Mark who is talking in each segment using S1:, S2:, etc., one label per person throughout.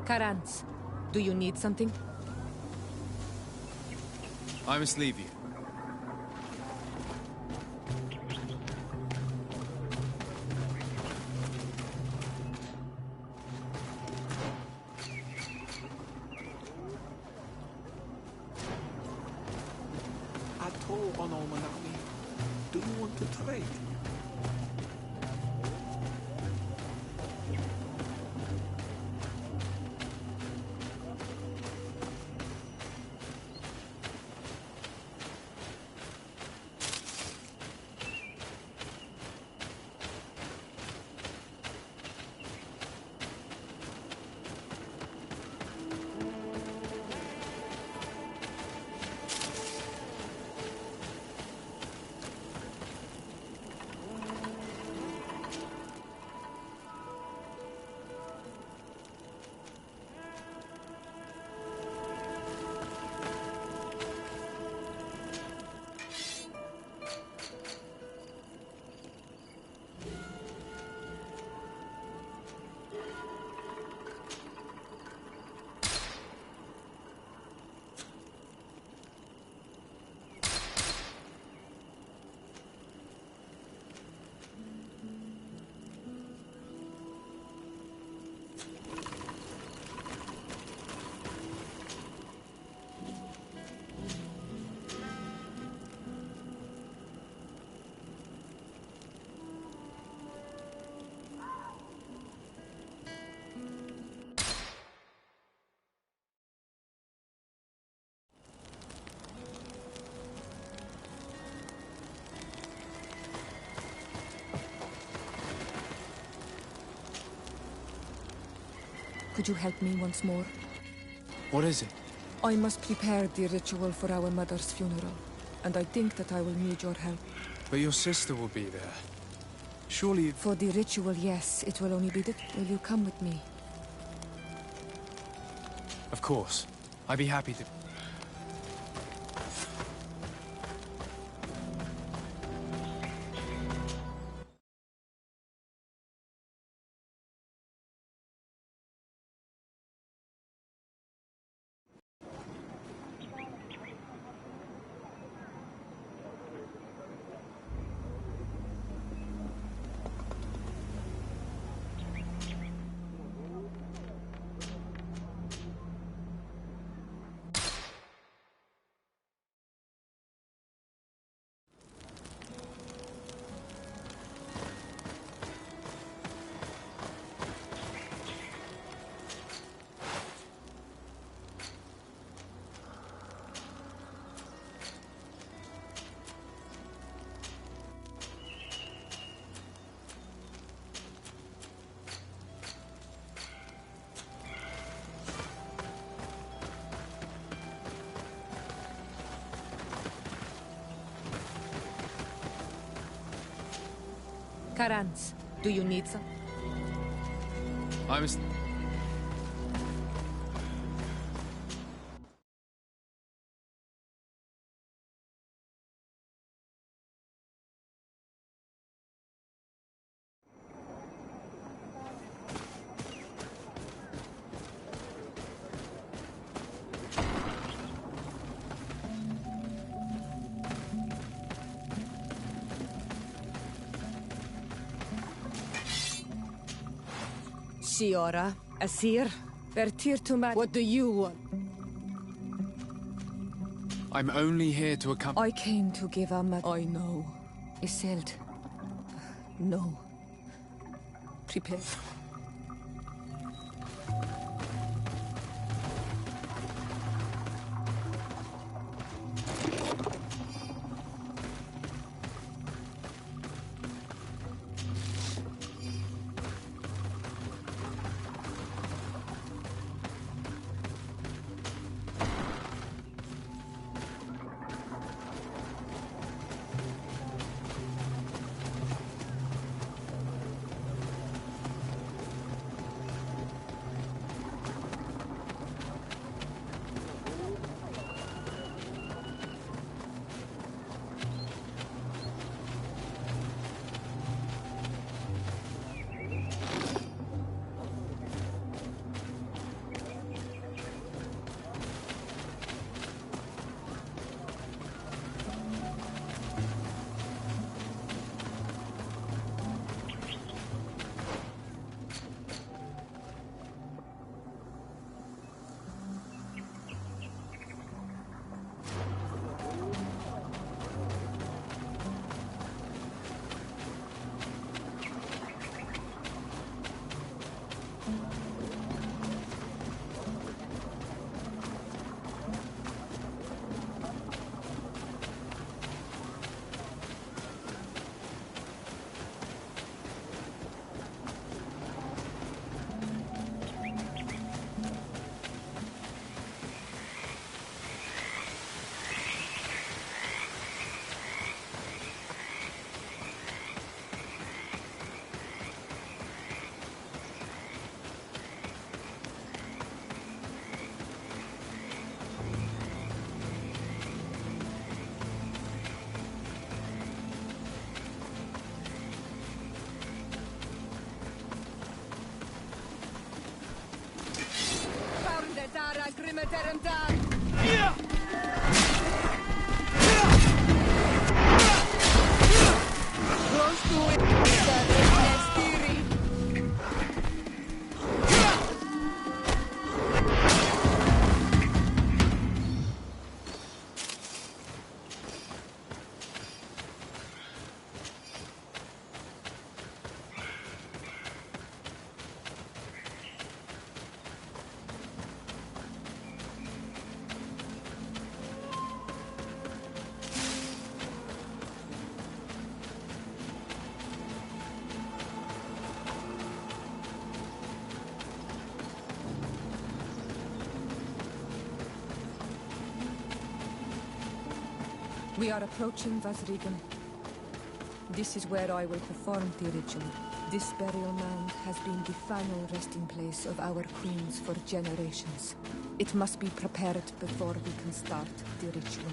S1: Karans, do you need something?
S2: I must leave you.
S3: Do you want to trade?
S1: Could you help me once more?
S2: What is it?
S1: I must prepare the ritual for our mother's funeral, and I think that I will need your help.
S2: But your sister will be there. Surely...
S1: For the ritual, yes, it will only be that. Will you come with me?
S2: Of course. I'd be happy to...
S1: Karans, do you need some?
S2: I must...
S1: Shiora, Asir, Vertir to Mat. What do you want?
S2: I'm only here to accompany...
S1: I came to give Ahmad. I know. Iselt. No. Prepare. We are approaching Vasrigan. This is where I will perform the ritual. This burial mound has been the final resting place of our queens for generations. It must be prepared before we can start the ritual.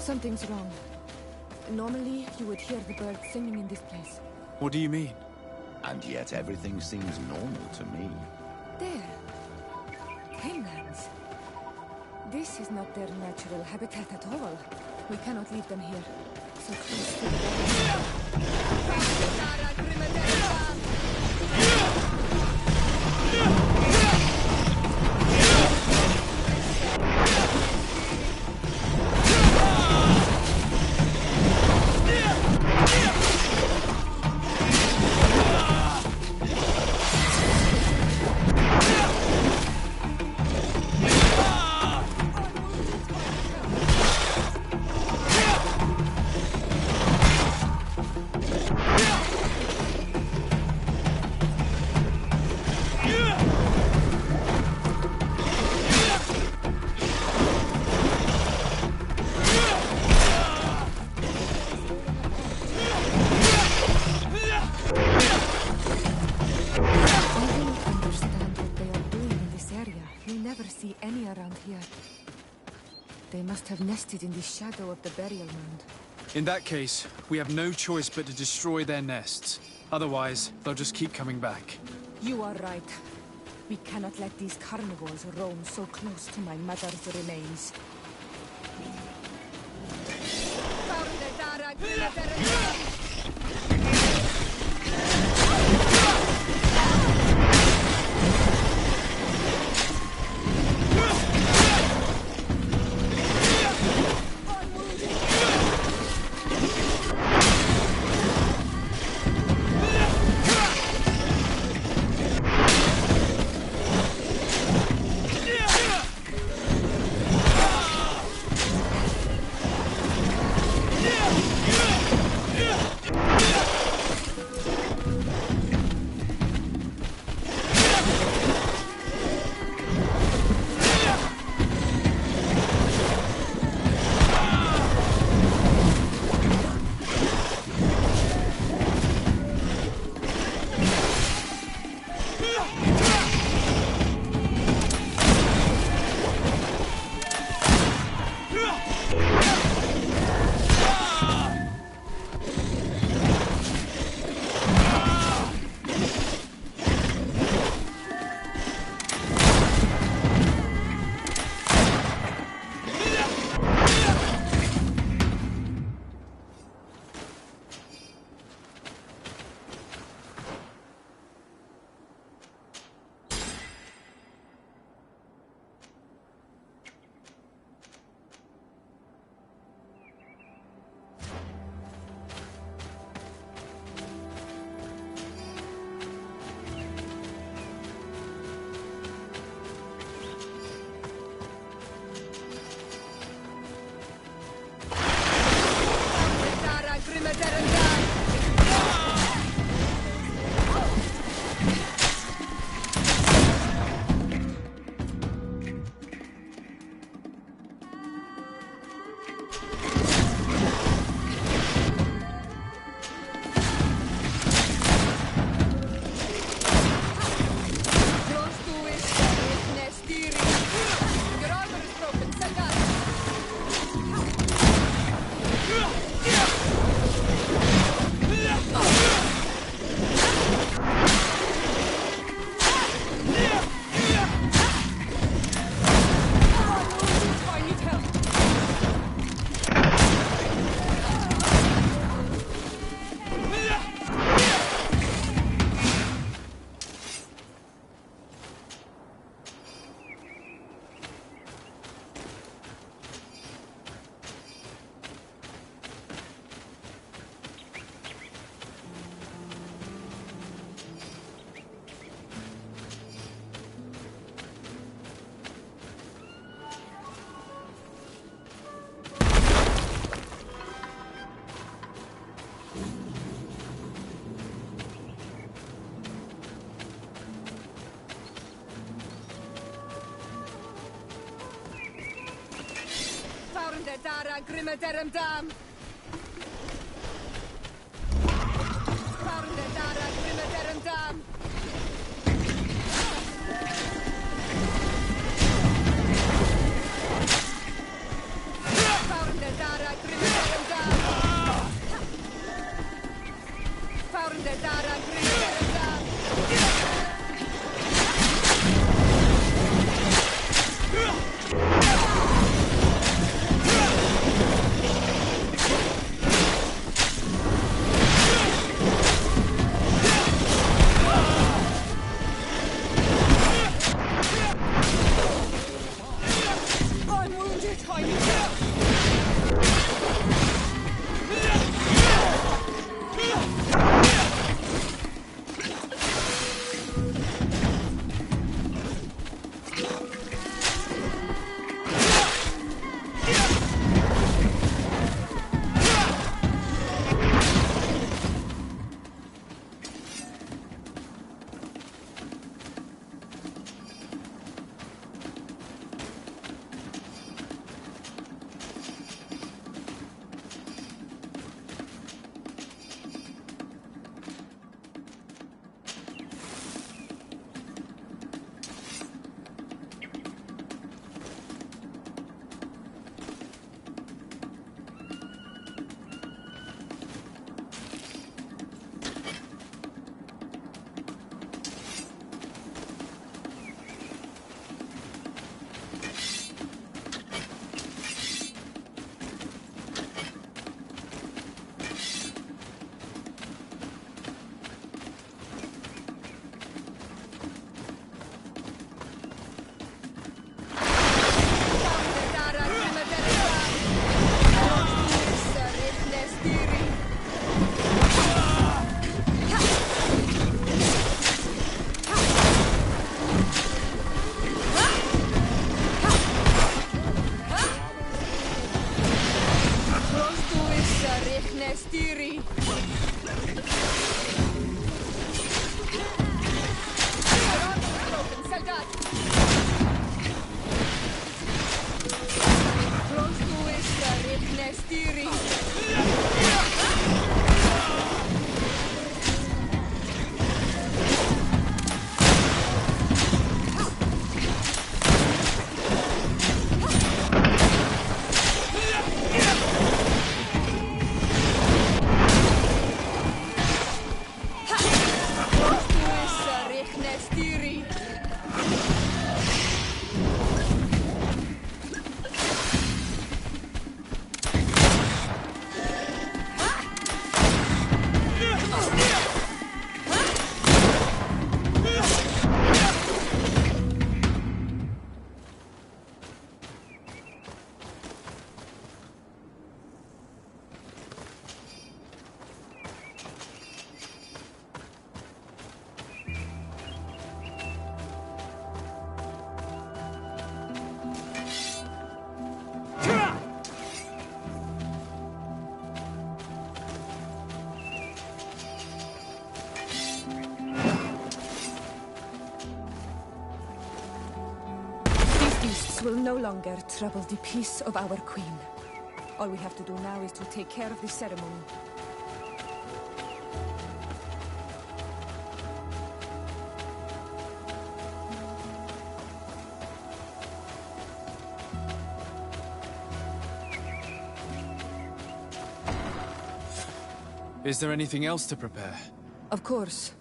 S1: Something's wrong. Normally, you would hear the birds singing in this place.
S2: What do you mean?
S3: And yet everything seems normal to me.
S1: There. Hanglands. This is not their natural habitat at all. We cannot leave them here. So close to They must have nested in the shadow of the burial mound.
S2: In that case, we have no choice but to destroy their nests. Otherwise, they'll just keep coming back.
S1: You are right. We cannot let these carnivores roam so close to my mother's remains.
S4: Yeah!
S1: Dara Grimadarum Dam. Dara Grimadarum Dam. Dara Grimadarum Dam. Dara Grimadarum Dam. I'm wounded, I need help. Will no longer trouble the peace of our queen. All we have to do now is to take care of the ceremony.
S2: Is there anything else to prepare?
S1: Of course.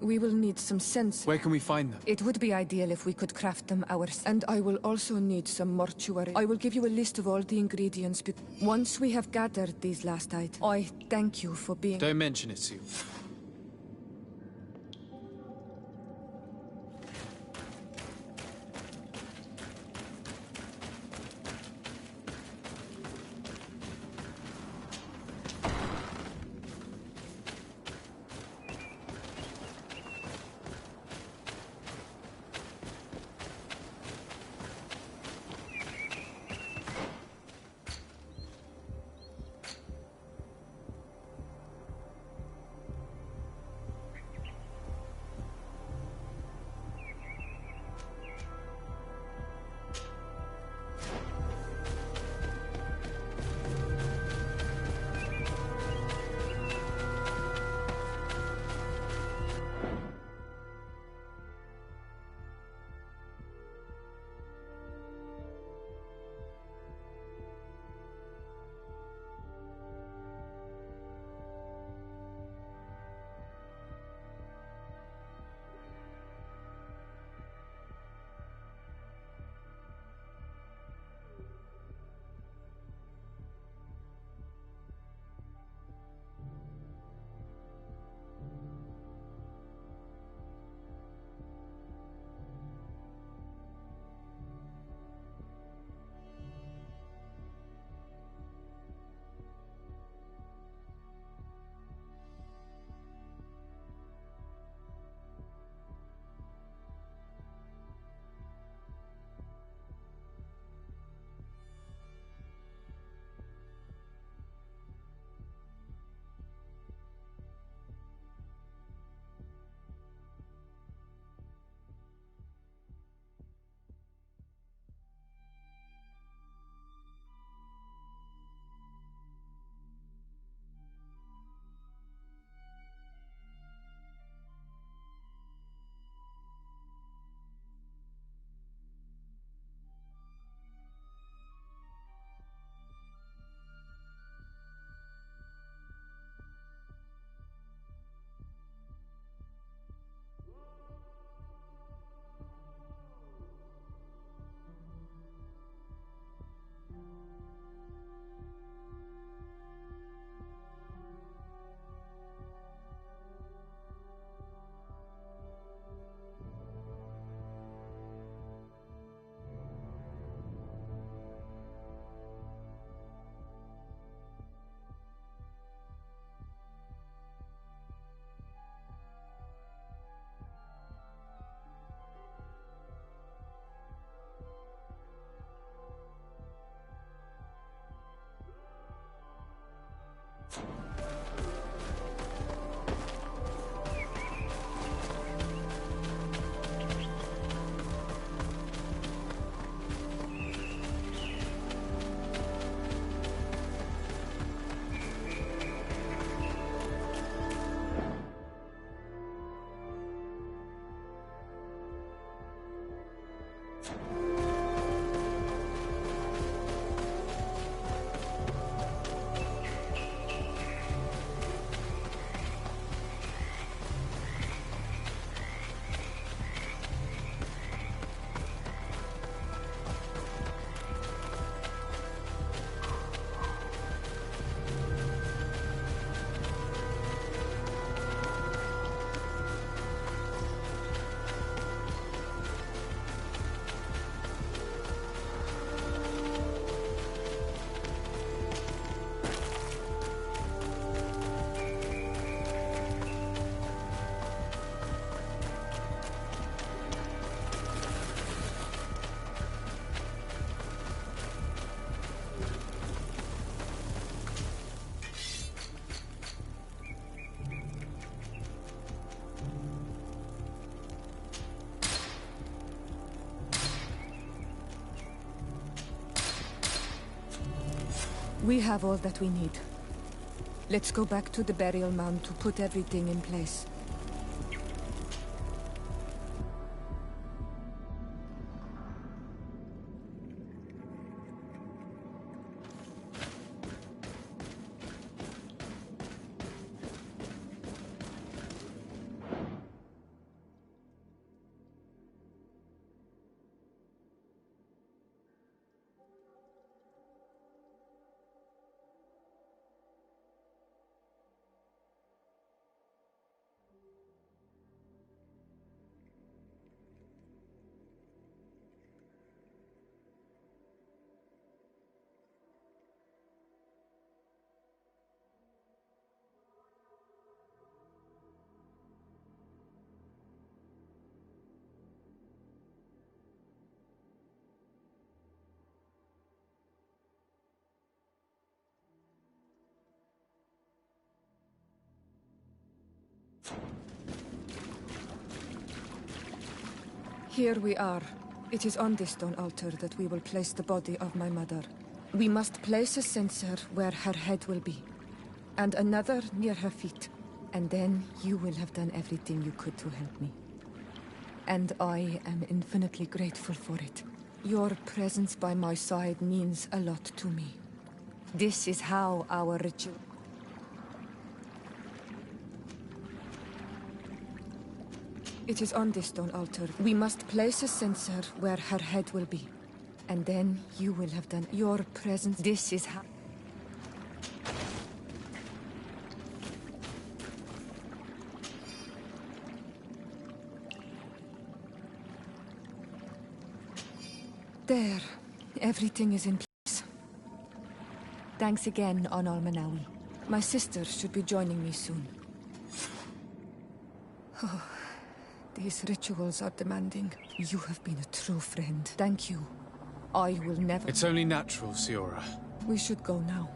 S1: We will need some sense.
S2: Where can we find them?
S1: It would be ideal if we could craft them ourselves. And I will also need some mortuary. I will give you a list of all the ingredients. Once we have gathered these last items, I thank you for being...
S2: Don't mention it, Sue.
S1: We have all that we need. Let's go back to the burial mound to put everything in place. Here we are. It is on this stone altar that we will place the body of my mother. We must place a censer where her head will be, and another near her feet. And then you will have done everything you could to help me. And I am infinitely grateful for it. Your presence by my side means a lot to me. This is how our ritual... It is on this stone altar. We must place a censer where her head will be. And then you will have done your presence. This is how... There. Everything is in place. Thanks again, on Almanawi. My sister should be joining me soon. Oh. These rituals are demanding. You have been a true friend. Thank you. I will never...
S2: It's only natural, Siora.
S1: We should go now.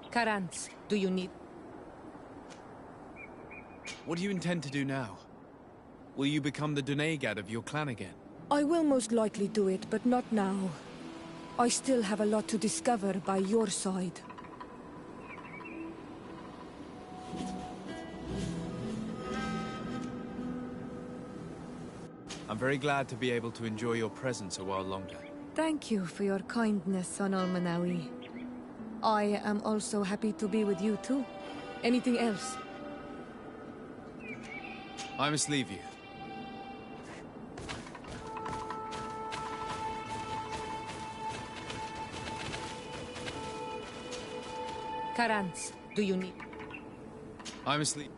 S1: Karantz, do you need...
S4: What do you intend to do now? Will you become the Dunegad of your clan again?
S1: I will most likely do it, but not now. I still have a lot to discover by your side.
S4: I'm very glad to be able to enjoy your presence a while longer.
S1: Thank you for your kindness, on Almanawi. I am also happy to be with you too. Anything else?
S4: I must leave you.
S1: Karantz, do you need...
S4: I must leave.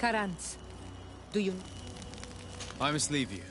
S1: Karantz, do you...
S4: I must leave you.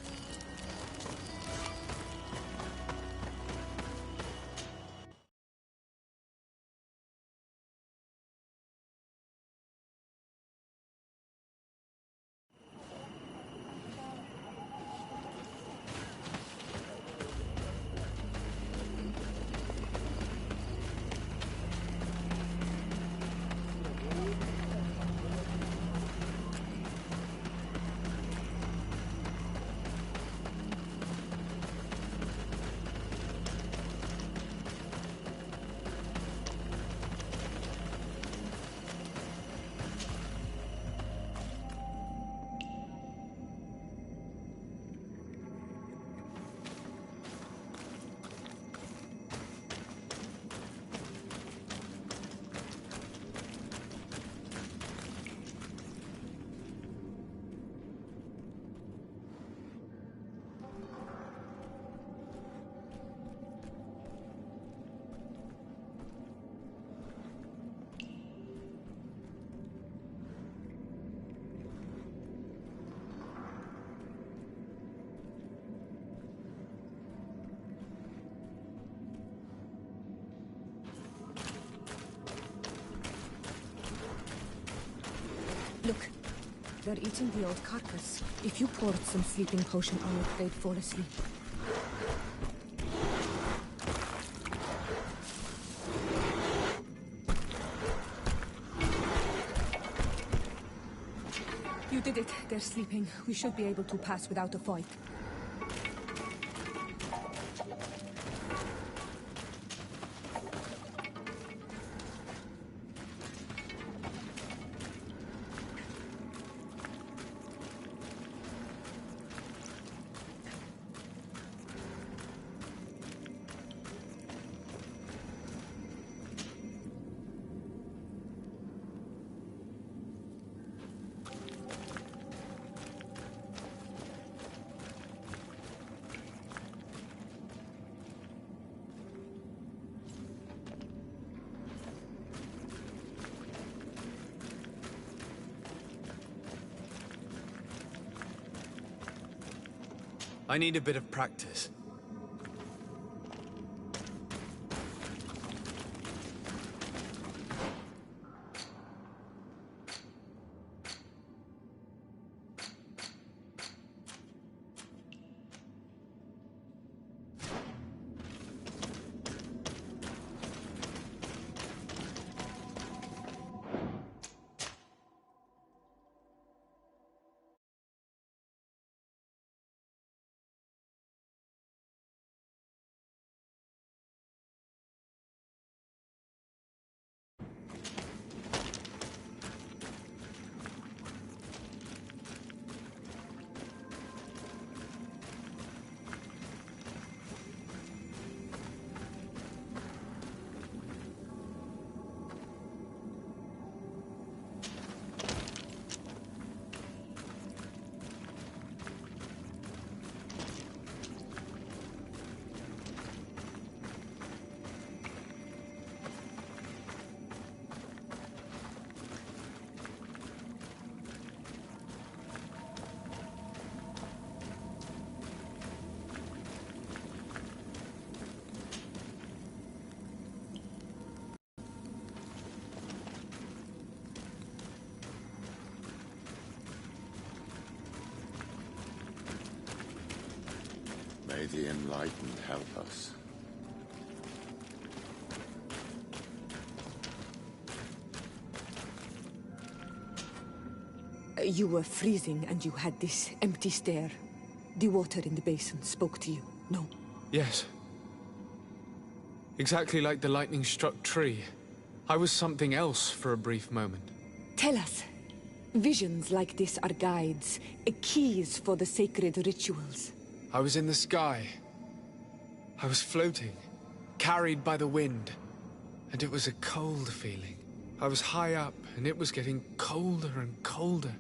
S1: Look, they're eating the old carcass. If you poured some sleeping potion on it, they'd fall asleep. You did it. They're sleeping. We should be able to pass without a fight.
S4: I need a bit of practice.
S3: May the enlightened help us.
S1: You were freezing and you had this empty stare. The water in the basin spoke to you, no?
S4: Yes. Exactly like the lightning-struck tree. I was something else for a brief moment.
S1: Tell us. Visions like this are guides, keys for the sacred rituals.
S4: I was in the sky. I was floating, carried by the wind. And it was a cold feeling. I was high up, and it was getting colder and colder.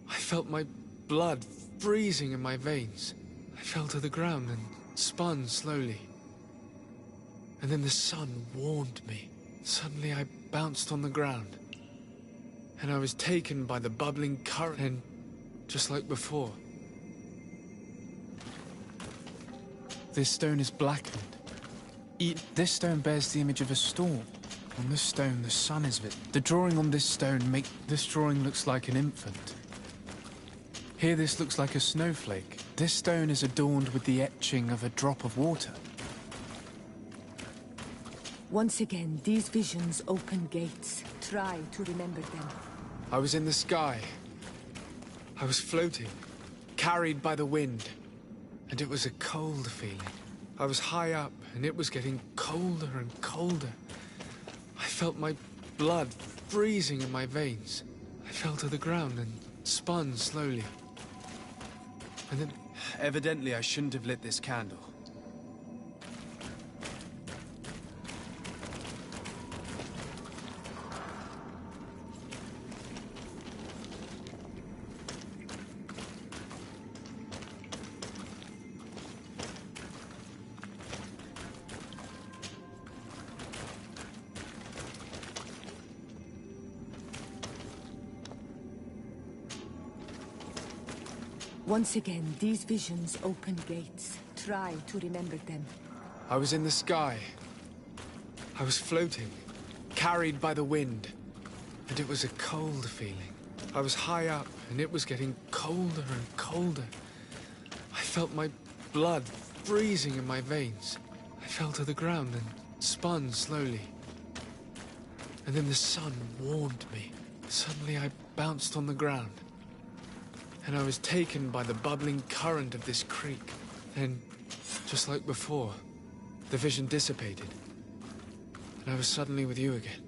S4: I felt my blood freezing in my veins. I fell to the ground and spun slowly. And then the sun warmed me. Suddenly I bounced on the ground. and I was taken by the bubbling current, and just like before.
S2: This stone is blackened. This stone bears the image of a storm. On this stone, the sun is visible. The drawing on this stone this drawing looks like an infant. Here this looks like a snowflake. This stone is adorned with the etching of a drop of water.
S1: Once again, these visions open gates. Try to remember them.
S4: I was in the sky. I was floating, carried by the wind, and it was a cold feeling. I was high up, and it was getting colder and colder. I felt my blood freezing in my veins. I fell to the ground and spun slowly. And then...
S2: Evidently, I shouldn't have lit this candle.
S1: Once again, these visions open gates. Try to remember them.
S4: I was in the sky. I was floating, carried by the wind, and it was a cold feeling. I was high up, and it was getting colder and colder. I felt my blood freezing in my veins. I fell to the ground and spun slowly. And then the sun warmed me. Suddenly I bounced on the ground, and I was taken by the bubbling current of this creek. Then, just like before, the vision dissipated, and I was suddenly with you again.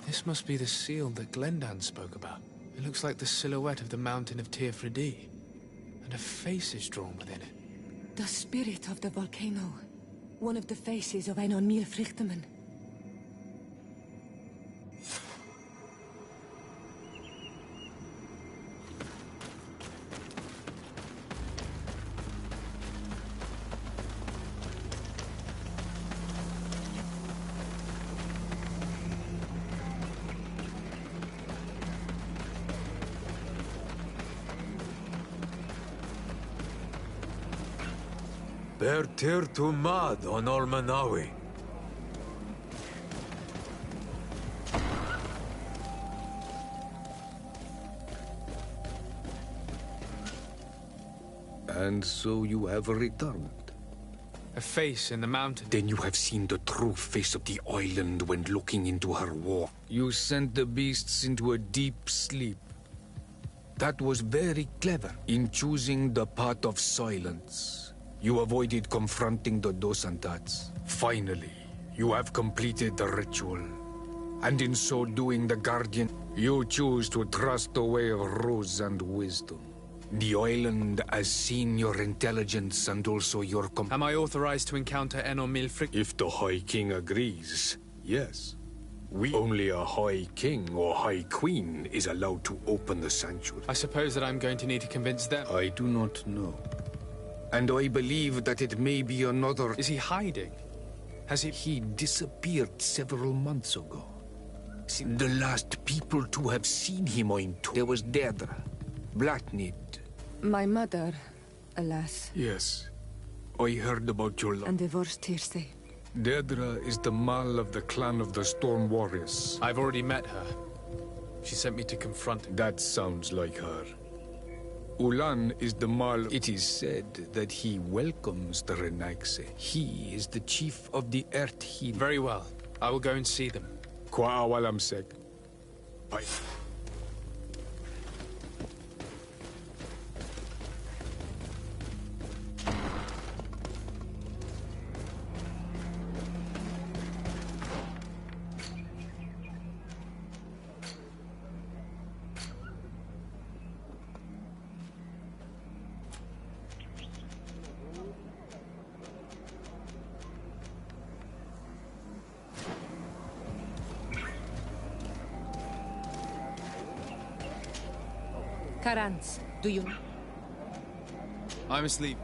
S4: This must be the seal that Glendan spoke about. It looks like the silhouette of the mountain of Teofridi, and a face is drawn within it.
S1: The spirit of the volcano. One of the faces of Einon Míl
S5: Bertir to Mad on Olmanawi.
S6: And so you have returned.
S4: A face in the mountain.
S6: Then you have seen the true face of the island when looking into her war. You sent the beasts into a deep sleep. That was very clever. In choosing the path of silence, you avoided confronting the Dosantats. Finally, you have completed the ritual. And in so doing, the Guardian, you choose to trust the way of rules and wisdom. The island has seen your intelligence and also your
S2: Am I authorized to encounter Einon Míl?
S6: If the High King agrees, yes. Only a High King or High Queen is allowed to open the sanctuary.
S2: I suppose that I'm going to need to convince them.
S6: I do not know. And I believe that it may be another...
S2: Is he hiding? Has he...
S6: He disappeared several months ago. The last people to have seen him there was Deirdre, Blatnid.
S1: My mother, alas.
S6: Yes. I heard about your
S1: And divorced Tirce.
S6: Deirdre is the Mal of the clan of the Storm Warriors.
S2: I've already met her. She sent me to confront him.
S6: That sounds like her. Ulan is the Mal. It is said that he welcomes the Renaigse. He is the chief of the Earth Heal.
S2: Very well. I will go and see them.
S6: Kwa awalamsek. Bye.
S1: Karans, do you...
S2: I'm asleep.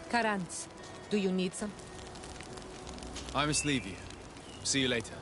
S1: Karans, do you need some?
S2: I must leave you. See you later.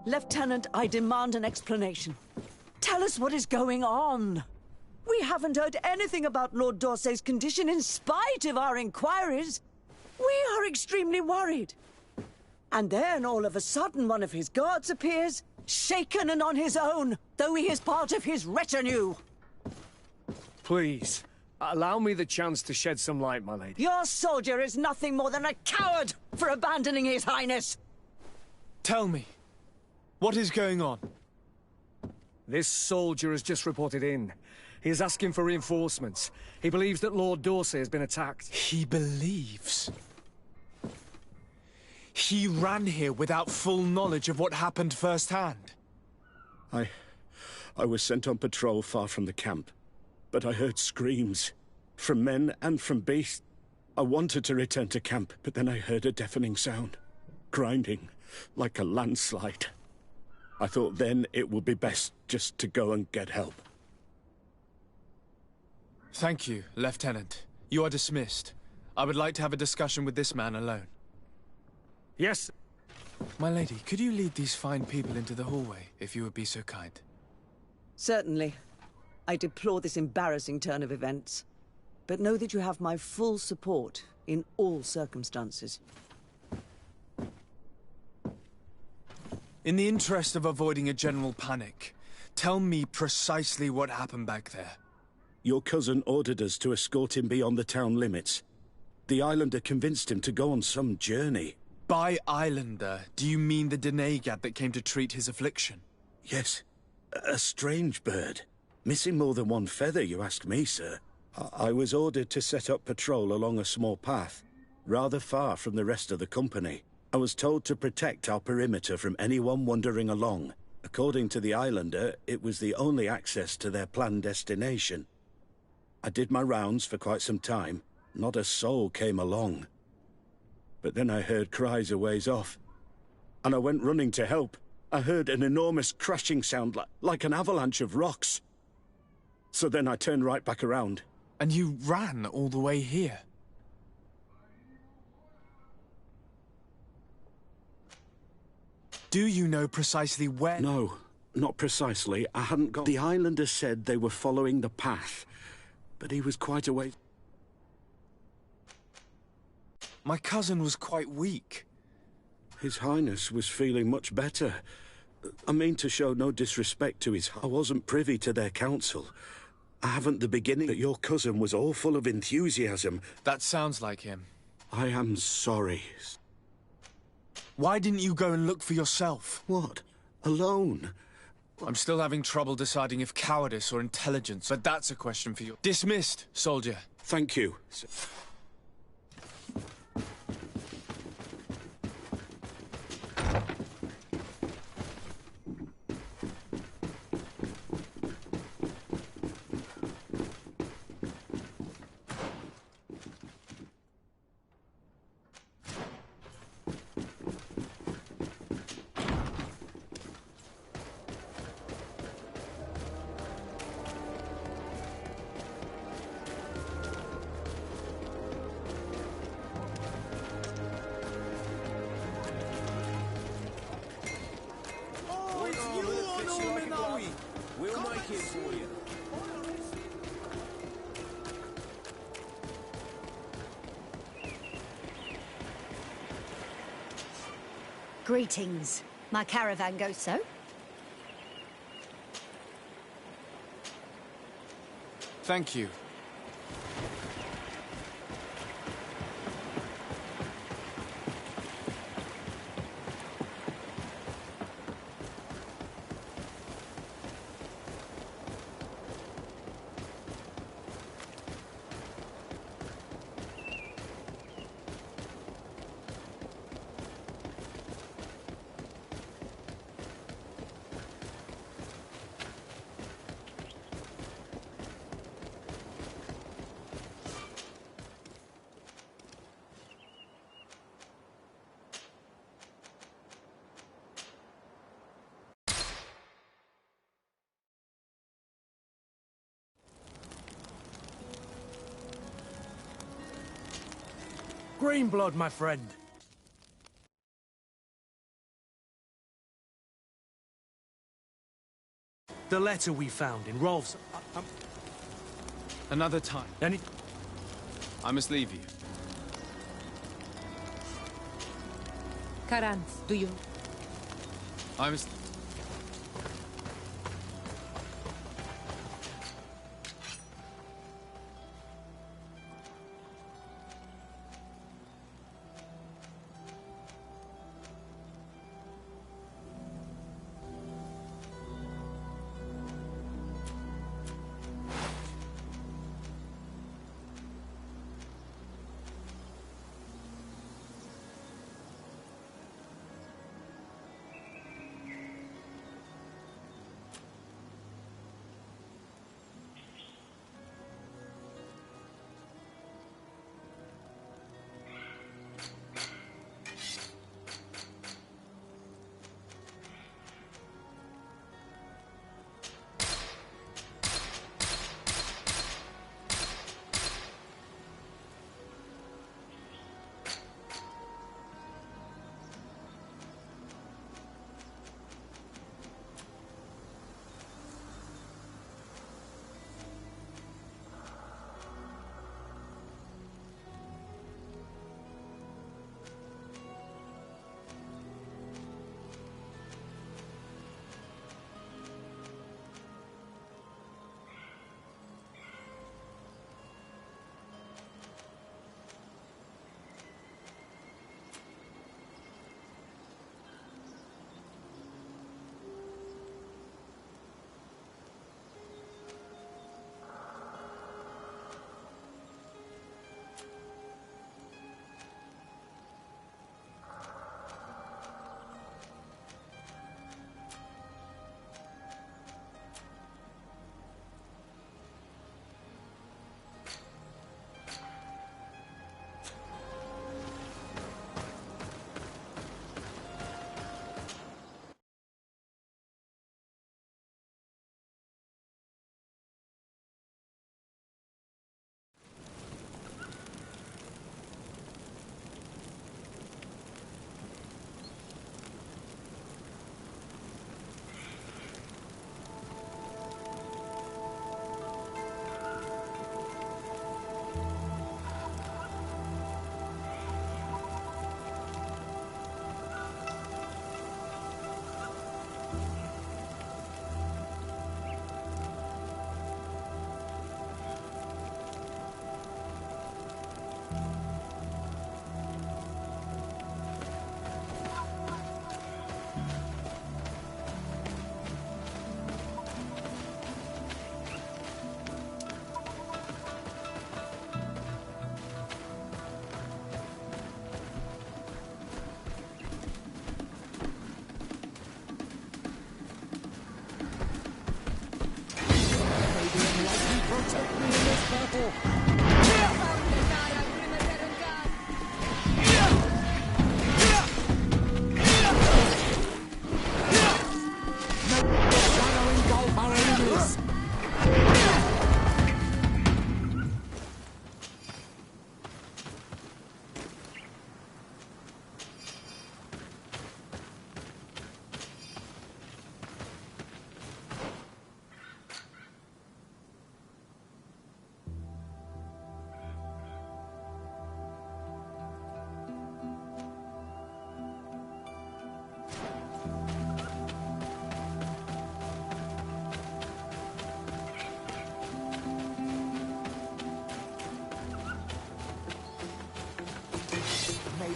S7: Lieutenant, I demand an explanation. Tell us what is going on. We haven't heard anything about Lord D'Orsay's condition in spite of our inquiries. We are extremely worried. And then, all of a sudden, one of his guards appears, shaken and on his own, though he is part of his retinue.
S8: Please, allow me the chance to shed some light, my lady.
S7: Your soldier is nothing more than a coward for abandoning his highness.
S2: Tell me, what is going on?
S8: This soldier has just reported in. He is asking for reinforcements. He believes that Lord D'Orsay has been attacked.
S2: He believes? He ran here without full knowledge of what happened firsthand.
S9: I was sent on patrol far from the camp, but I heard screams from men and from beasts. I wanted to return to camp, but then I heard a deafening sound, grinding like a landslide. I thought then it would be best just to go and get help.
S2: Thank you, Lieutenant. You are dismissed. I would like to have a discussion with this man alone.
S8: Yes.
S2: My lady, could you lead these fine people into the hallway, if you would be so kind?
S7: Certainly. I deplore this embarrassing turn of events. But know that you have my full support in all circumstances.
S2: In the interest of avoiding a general panic, tell me precisely what happened back there.
S9: Your cousin ordered us to escort him beyond the town limits. The Islander convinced him to go on some journey.
S2: By Islander, do you mean the Denegad that came to treat his affliction?
S9: Yes. A strange bird. Missing more than one feather, you ask me, sir. I was ordered to set up patrol along a small path, rather far from the rest of the company. I was told to protect our perimeter from anyone wandering along. According to the Islander, it was the only access to their planned destination. I did my rounds for quite some time. Not a soul came along. But then I heard cries a ways off, and I went running to help. I heard an enormous crashing sound like an avalanche of rocks. So then I turned right back around.
S2: And you ran all the way here? Do you know precisely where?
S9: No, not precisely. I hadn't got... The Islander said they were following the path, but he was quite a way...
S4: My cousin was quite weak.
S9: His Highness was feeling much better. I mean to show no disrespect to his... I wasn't privy to their counsel. I haven't the beginning that your cousin was all full of enthusiasm.
S4: That sounds like him.
S9: I am sorry.
S4: Why didn't you go and look for yourself?
S9: What? Alone?
S4: I'm still having trouble deciding if cowardice or intelligence, but that's a question for you. Dismissed, soldier.
S9: Thank you.
S10: Greetings. My caravan goes so?
S4: Thank you.
S11: Greenblood, my friend. The letter we found in Rolf's...
S4: Another time. I must leave you.
S1: Karanth, do you...
S4: I must...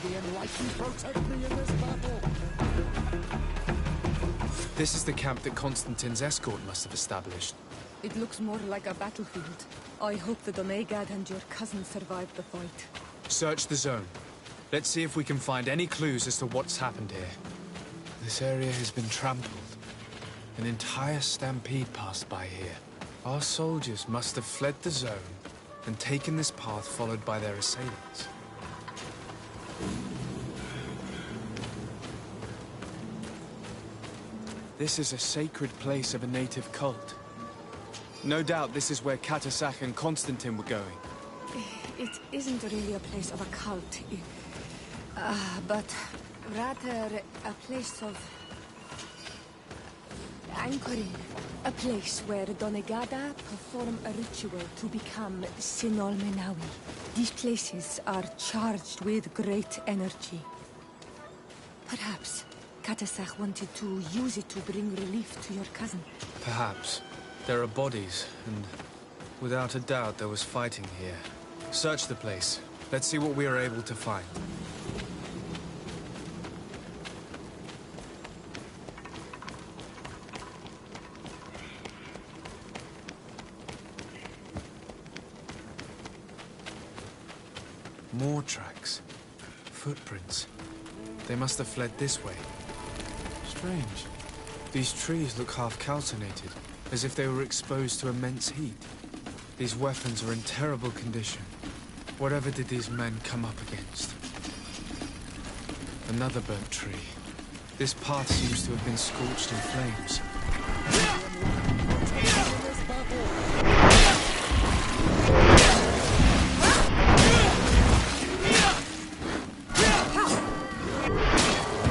S12: the enlightened protect me in this battle!
S2: This is the camp that Constantine's escort must have established.
S1: It looks more like a battlefield. I hope that Omegad and your cousin survived the fight.
S2: Search the zone. Let's see if we can find any clues as to what's happened here. This area has been trampled. An entire stampede passed by here. Our soldiers must have fled the zone and taken this path followed by their assailants. This is a sacred place of a native cult. No doubt this is where Katasach and Constantine were going.
S1: It isn't really a place of a cult, but rather a place of anchoring. A place where Donegada perform a ritual to become Sinol Menawi. These places are charged with great energy. Perhaps Katasach wanted to use it to bring relief to your cousin.
S2: Perhaps. There are bodies, and without a doubt there was fighting here. Search the place. Let's see what we are able to find. More tracks. Footprints. They must have fled this way. Strange. These trees look half calcinated, as if they were exposed to immense heat. These weapons are in terrible condition. Whatever did these men come up against? Another burnt tree. This path seems to have been scorched in flames.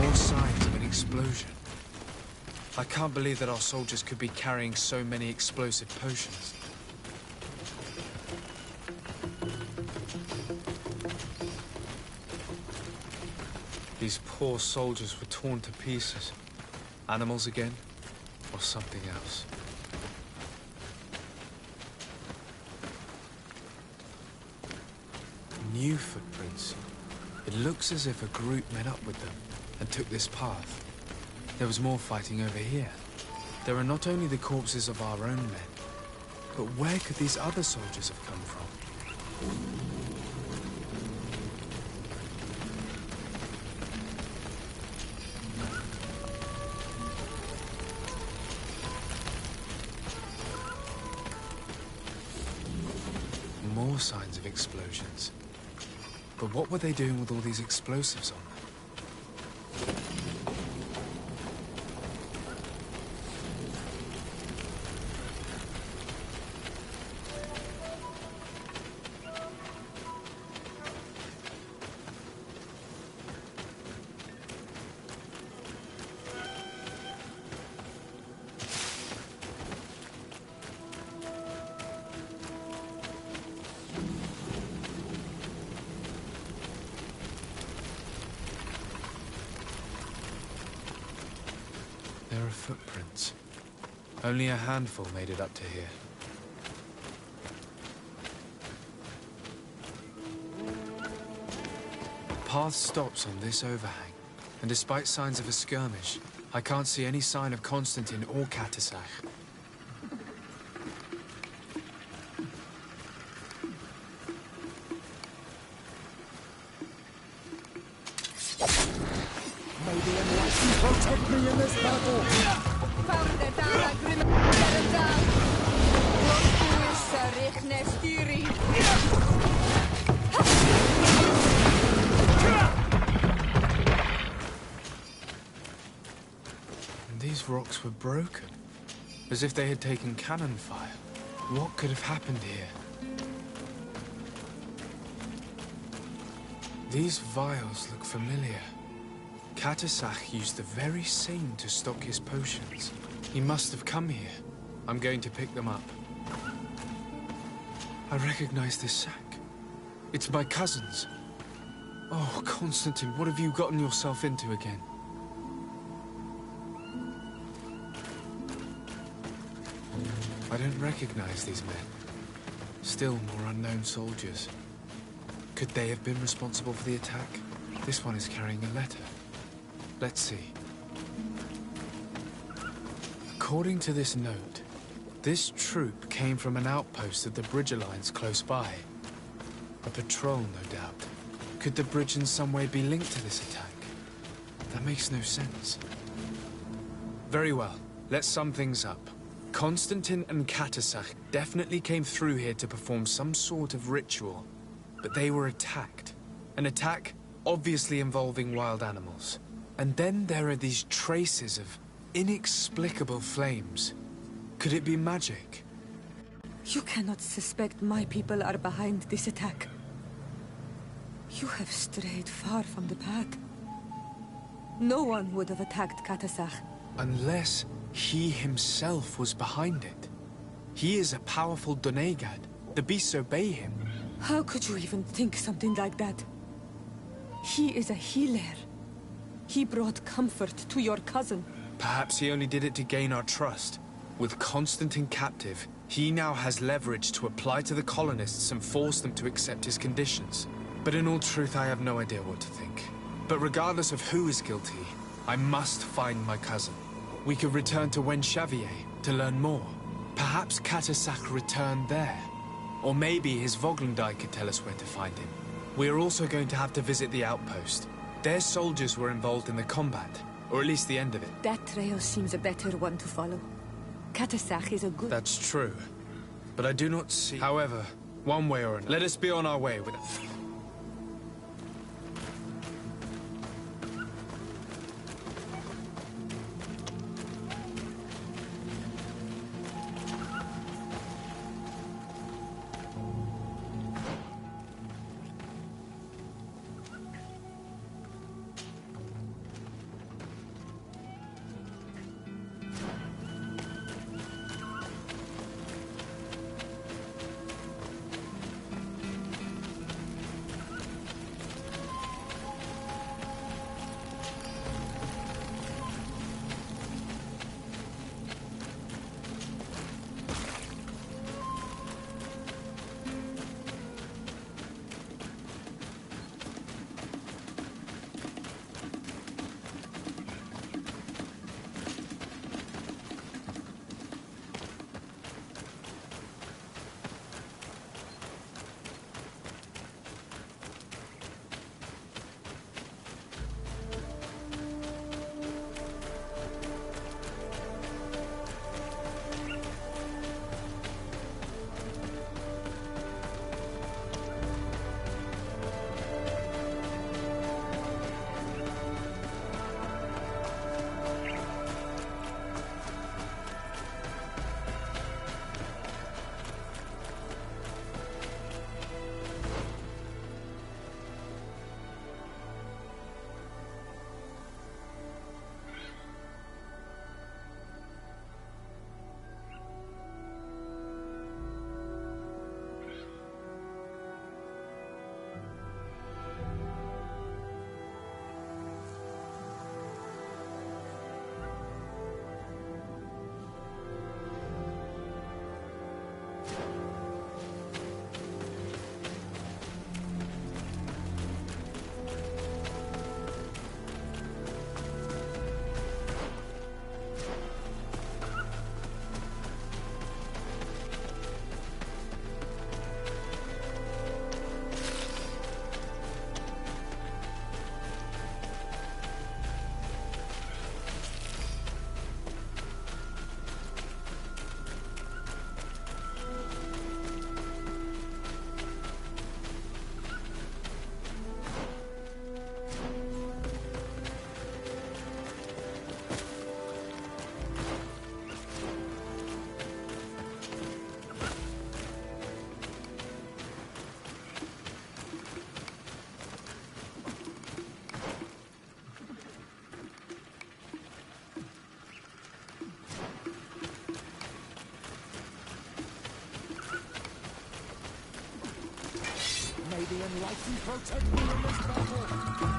S2: More signs of an explosion. I can't believe that our soldiers could be carrying so many explosive potions. These poor soldiers were torn to pieces. Animals again, or something else. New footprints. It looks as if a group met up with them and took this path. There was more fighting over here. There are not only the corpses of our own men, but where could these other soldiers have come from? More signs of explosions. But what were they doing with all these explosives on them? There are footprints. Only a handful made it up to here. The path stops on this overhang, and despite signs of a skirmish, I can't see any sign of Constantine or Katasach.
S12: May the enlightened protect me in this battle!
S2: And these rocks were broken, as if they had taken cannon fire. What could have happened here? These vials look familiar. Katasach used the very same to stock his potions. He must have come here. I'm going to pick them up. I recognize this sack. It's my cousin's. Oh, Constantine, what have you gotten yourself into again? I don't recognize these men. Still more unknown soldiers. Could they have been responsible for the attack? This one is carrying a letter. Let's see. According to this note, this troop came from an outpost of the Bridger lines close by. A patrol, no doubt. Could the bridge in some way be linked to this attack? That makes no sense. Very well. Let's sum things up. Constantine and Katasach definitely came through here to perform some sort of ritual, but they were attacked. An attack obviously involving wild animals. And then there are these traces of inexplicable flames. Could it be magic?
S1: You cannot suspect my people are behind this attack. You have strayed far from the path. No one would have attacked Katasach.
S2: Unless he himself was behind it. He is a powerful Donegad. The beasts obey him.
S1: How could you even think something like that? He is a healer. He brought comfort to your cousin.
S2: Perhaps he only did it to gain our trust. With Constantine captive, he now has leverage to apply to the colonists and force them to accept his conditions. But in all truth, I have no idea what to think. But regardless of who is guilty, I must find my cousin. We could return to Wen Xavier to learn more. Perhaps Katasach returned there. Or maybe his Voglendai could tell us where to find him. We are also going to have to visit the outpost. Their soldiers were involved in the combat, or at least the end of it.
S1: That trail seems a better one to follow. Katasach is a good...
S2: That's true. But I do not see... However, one way or another, let us be on our way with it.
S12: May the enlightened protect me in this battle.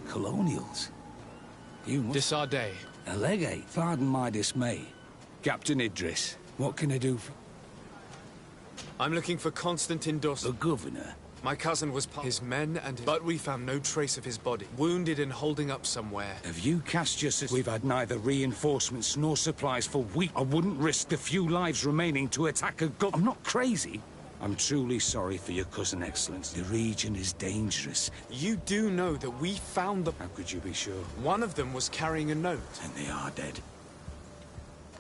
S13: Colonials? You must...
S2: Disarday.
S13: A legate? Pardon my dismay. Captain Idris, what can I do for...
S4: I'm looking for Constantine Dos.
S13: The governor?
S4: My cousin was part his men and but we found no trace of his body. Wounded and holding up somewhere.
S13: Have you cast your... We've had neither reinforcements nor supplies for weeks. I wouldn't risk the few lives remaining to attack a I'm not crazy. I'm truly sorry for your cousin, Excellence. The region is dangerous.
S4: You do know that we found the...
S13: How could you be sure?
S4: One of them was carrying a note.
S13: And they are dead.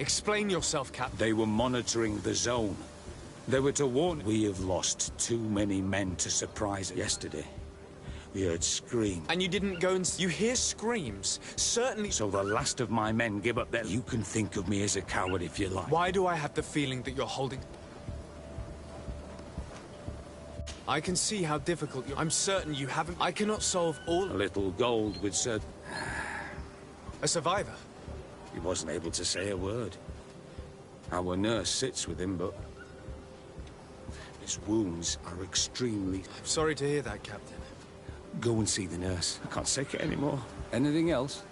S4: Explain yourself, Captain.
S13: They were monitoring the zone. They were to warn... We have lost too many men to surprise us. Yesterday, we heard screams.
S4: And you didn't go and... You hear screams? Certainly...
S13: So the last of my men give up their... You can think of me as a coward if you like.
S4: Why do I have the feeling that you're holding... I can see how difficult you... I'm certain you haven't... I cannot solve all...
S13: A little gold would serve...
S4: A survivor?
S13: He wasn't able to say a word. Our nurse sits with him, but... his wounds are extremely...
S4: I'm sorry to hear that, Captain.
S13: Go and see the nurse. I can't take it anymore. Anything else?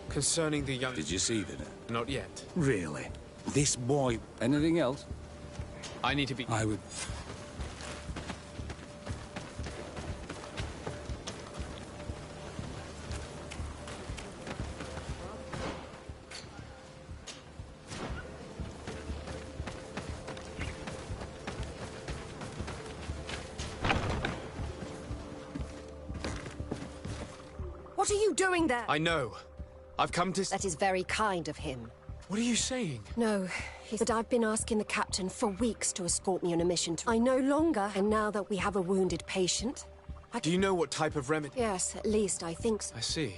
S4: Concerning the young...
S13: Did you see the nurse?
S4: Not yet.
S13: Really? This boy... Anything else?
S4: I need to be...
S13: I would...
S10: What are you doing there?
S4: I know. I've come to...
S14: That is very kind of him.
S4: What are you saying?
S14: No, he said I've been asking the captain for weeks to escort me on a mission to... I no longer, and now that we have a wounded patient...
S4: Do you know what type of remedy?
S14: Yes, at least I think so.
S4: I see.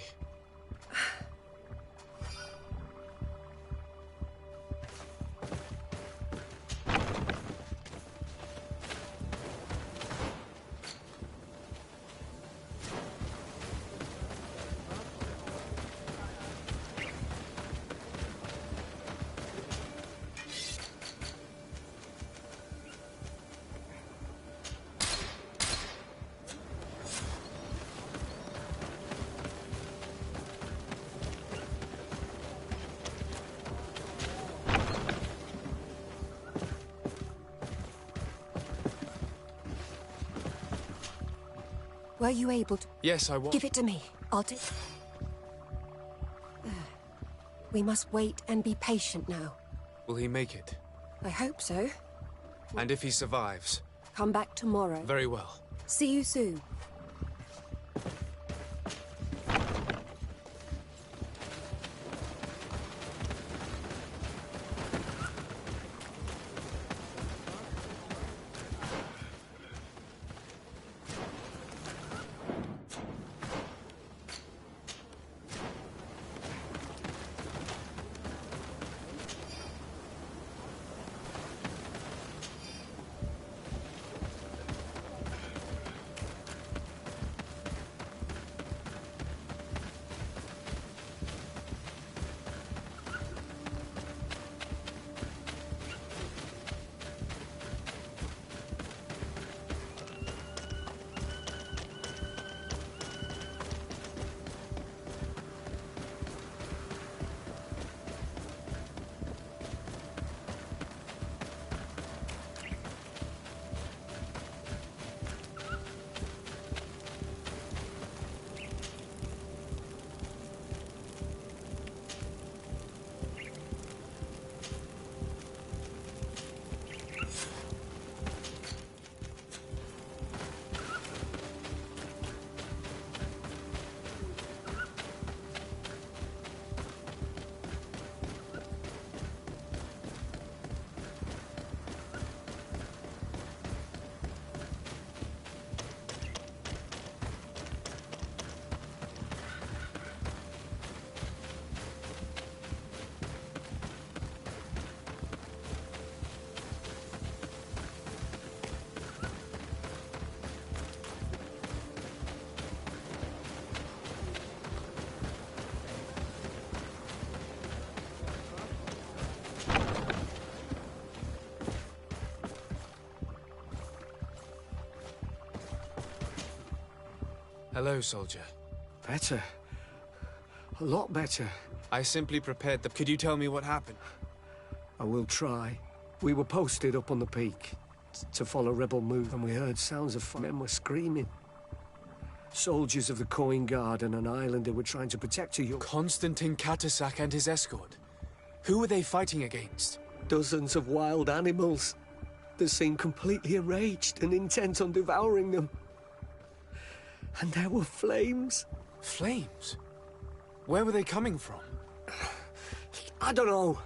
S14: Were you able to...
S4: Yes, I was.
S14: Give it to me. I'll do... We must wait and be patient now.
S4: Will he make it?
S14: I hope so.
S4: And if he survives?
S14: Come back tomorrow.
S4: Very well.
S14: See you soon.
S4: Hello, soldier.
S8: Better. A lot better.
S4: I simply prepared the... Could you tell me what happened?
S8: I will try. We were posted up on the peak to follow rebel move, and we heard sounds of men were screaming. Soldiers of the Coin Guard and an islander were trying to protect you.
S4: Constantine Katasak and his escort. Who were they fighting against?
S8: Dozens of wild animals. They seemed completely enraged and intent on devouring them. And there were flames.
S4: Flames? Where were they coming from?
S8: I don't know.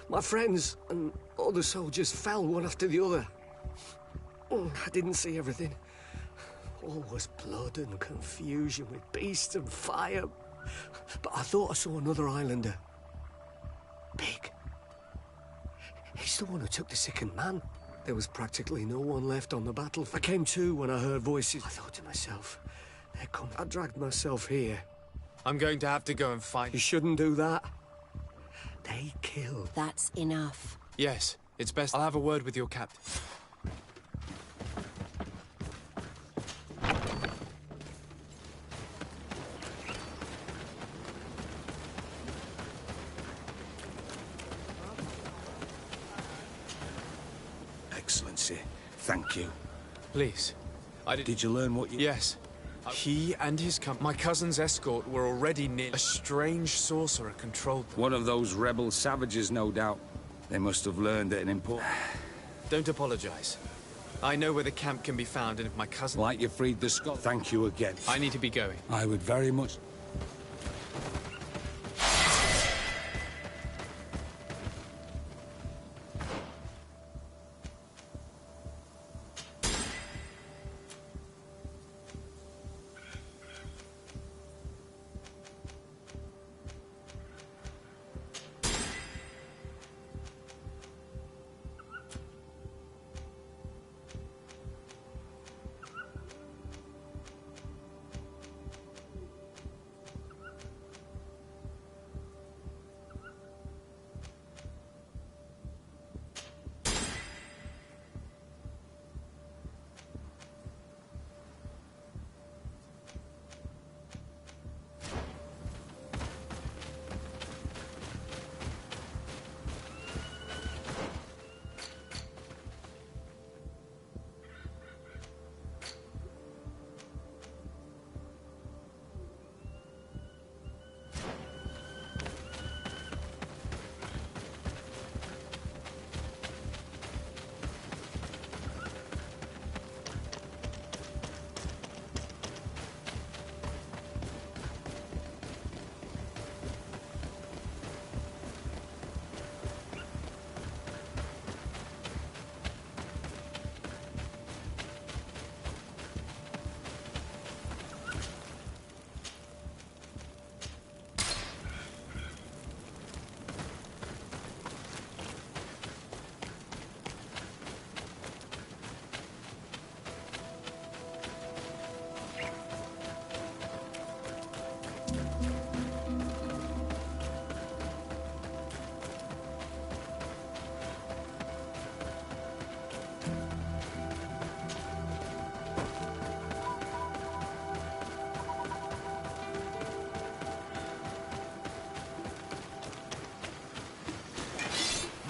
S8: My friends and other soldiers fell one after the other. I didn't see everything. All was blood and confusion with beasts and fire. But I thought I saw another islander. Big. He's the one who took the sickened man. There was practically no one left on the battlefield. I came to when I heard voices. I thought to myself, they're coming. I dragged myself here.
S4: I'm going to have to go and find...
S8: You shouldn't do that. They kill.
S14: That's enough.
S4: Yes, it's best. I'll have a word with your captain.
S13: Excellency, thank you.
S4: Please.
S13: Did you learn what you...
S4: Yes. He and his my cousin's escort were already near... A strange sorcerer controlled them.
S13: One of those rebel savages, no doubt. They must have learned at an important...
S4: Don't apologize. I know where the camp can be found, and if my cousin...
S13: Like you freed the Scot. Thank you again.
S4: I need to be going.
S13: I would very much...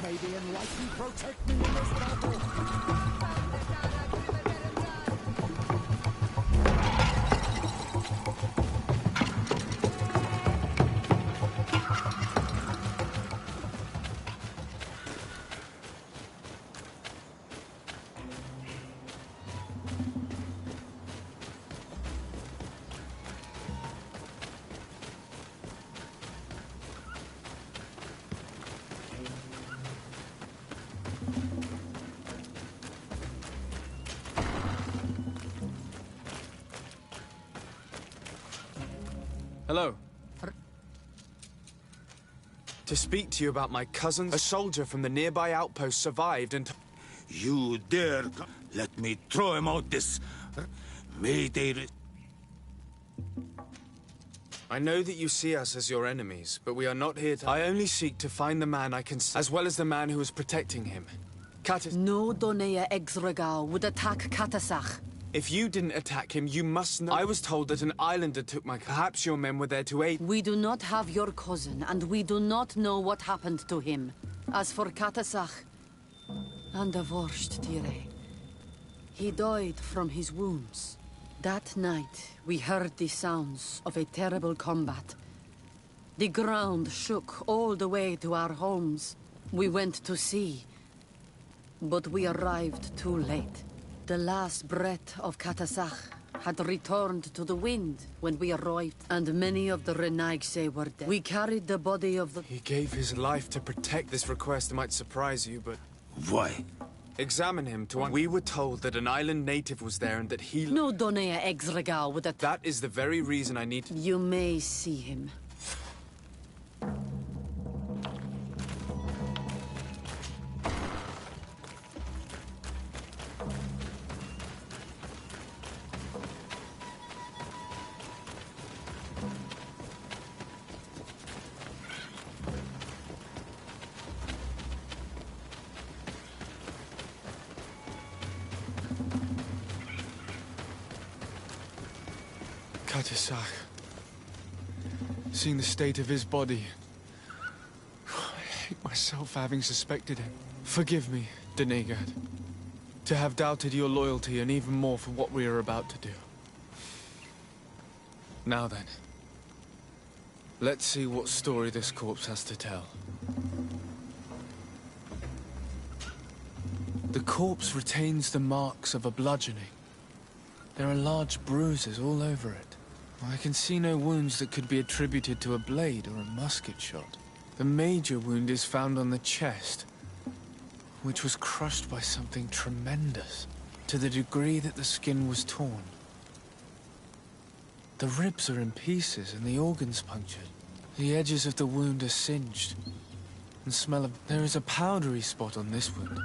S12: May the enlightened protect me in this battle.
S4: Hello. To speak to you about my cousin. A soldier from the nearby outpost survived and...
S13: You dare... Let me throw him out this... May they...
S4: I know that you see us as your enemies, but we are not here to... I only seek to find the man I can... as well as the man who is protecting him.
S15: No Donea Exregao would attack Katasach.
S4: If you didn't attack him, you must know. I was told that an islander took my... Perhaps your men were there to aid...
S15: We do not have your cousin, and we do not know what happened to him. As for Katasach, and the Vorst, Tire, he died from his wounds. That night, we heard the sounds of a terrible combat. The ground shook all the way to our homes. We went to see, but we arrived too late. The last breath of Katasach had returned to the wind when we arrived, and many of the Renaigse were dead. We carried the body of the...
S4: He gave his life to protect. This request might surprise you, but...
S9: Why?
S4: Examine him to... We were told that an island native was there and that he...
S15: No Donea Exregal with a...
S4: That is the very reason I need...
S15: You may see him.
S4: Katasach. Seeing the state of his body, I hate myself for having suspected him. Forgive me, Denegad, to have doubted your loyalty and even more for what we are about to do. Now then, let's see what story this corpse has to tell. The corpse retains the marks of a bludgeoning. There are large bruises all over it. I can see no wounds that could be attributed to a blade or a musket shot. The major wound is found on the chest, which was crushed by something tremendous, to the degree that the skin was torn. The ribs are in pieces and the organs punctured. The edges of the wound are singed, and smell of... There is a powdery spot on this wound.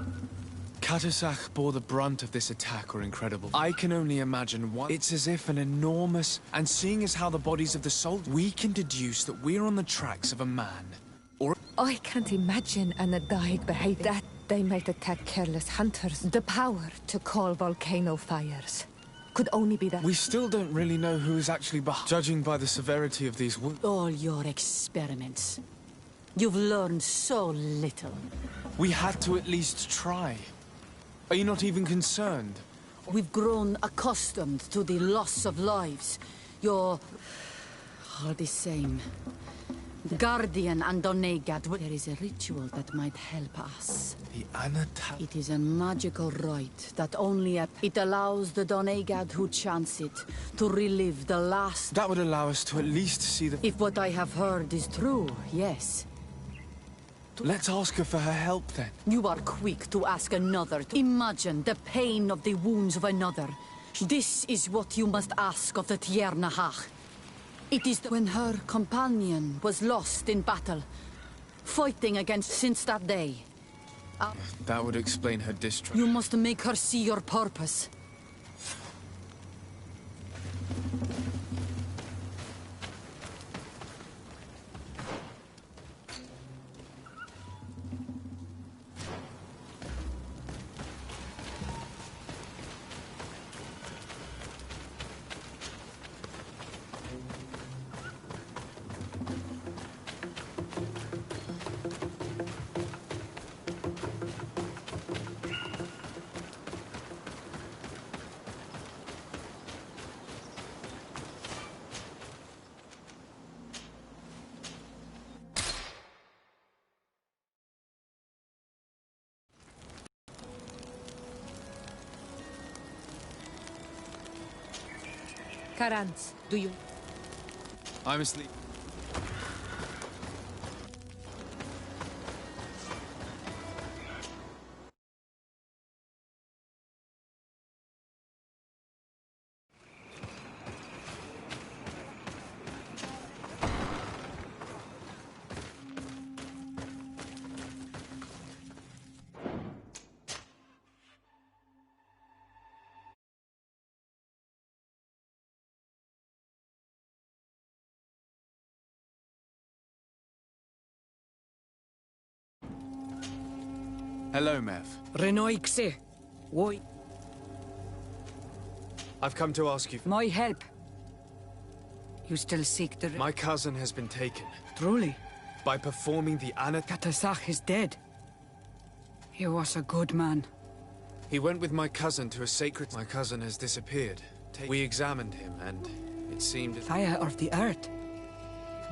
S4: Katasach bore the brunt of this attack or incredible. I can only imagine what... It's as if an enormous... And seeing as how the bodies of the soldiers... We can deduce that we're on the tracks of a man. Or...
S1: I can't imagine an Adaig behaving that they might attack careless hunters. The power to call volcano fires could only be that...
S4: We still don't really know who is actually behind... Judging by the severity of these wounds...
S15: All your experiments. You've learned so little.
S4: We had to at least try. Are you not even concerned?
S15: We've grown accustomed to the loss of lives. You're... all the same. Guardian and Donegad, there is a ritual that might help us.
S4: The Anatal...
S15: It is a magical rite that only... It allows the Donegad who chants it to relive the last...
S4: That would allow us to at least see the...
S15: If what I have heard is true, yes.
S4: Let's ask her for her help, then.
S15: You are quick to ask another to imagine the pain of the wounds of another. This is what you must ask of the Tiernahach. It is when her companion was lost in battle, fighting against since that day.
S4: That would explain her distrust.
S15: You must make her see your purpose.
S1: Karantz, do you...
S4: I'm asleep. Hello, Mev.
S11: Renoixe. Woi.
S4: I've come to ask you...
S16: My help. You still seek the...
S4: My cousin has been taken.
S16: Truly?
S4: By performing the
S16: Katasach is dead. He was a good man.
S4: He went with my cousin to a sacred... My cousin has disappeared. We examined him, and it seemed...
S16: Fire of the earth.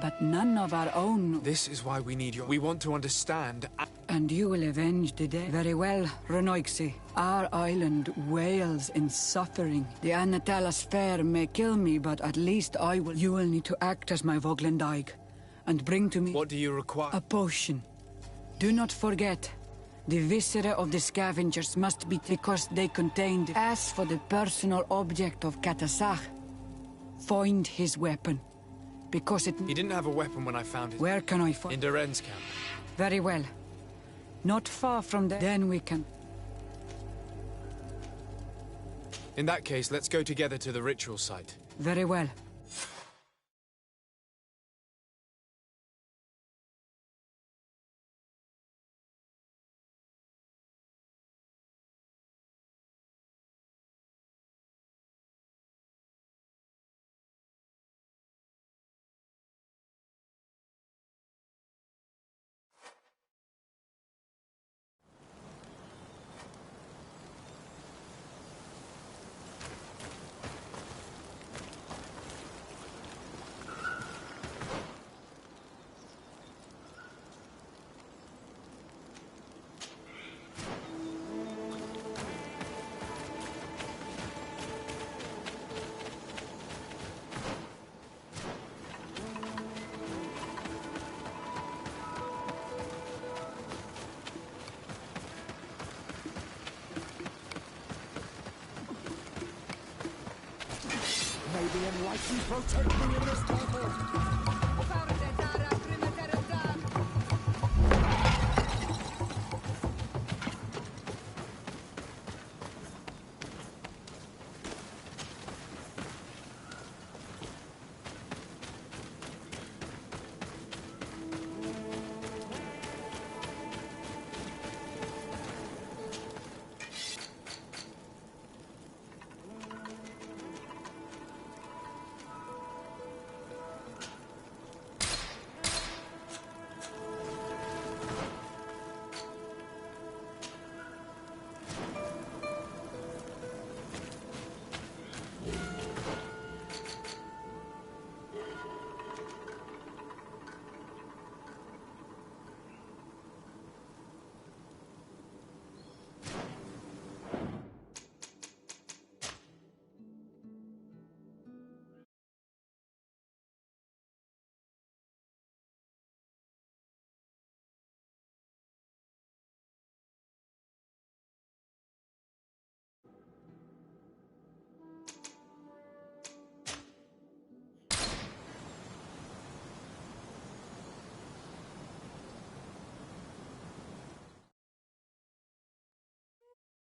S16: But none of our own...
S4: This is why we need your... We want to understand...
S16: And you will avenge the dead. Very well, Renoixi. Our island wails in suffering. The Anatalas fair may kill me, but at least I will... You will need to act as my Voglendaig, and bring to me...
S4: What do you require?
S16: A potion. Do not forget, the viscera of the scavengers must be because they contained... As for the personal object of Katasach, find his weapon. Because it...
S4: He didn't have a weapon when I found it.
S16: Where can I find...
S4: In Duren's camp.
S16: Very well. Not far from there. Then we can...
S4: In that case, let's go together to the ritual site.
S16: Very well.
S12: May the enlightened protect me in this battle!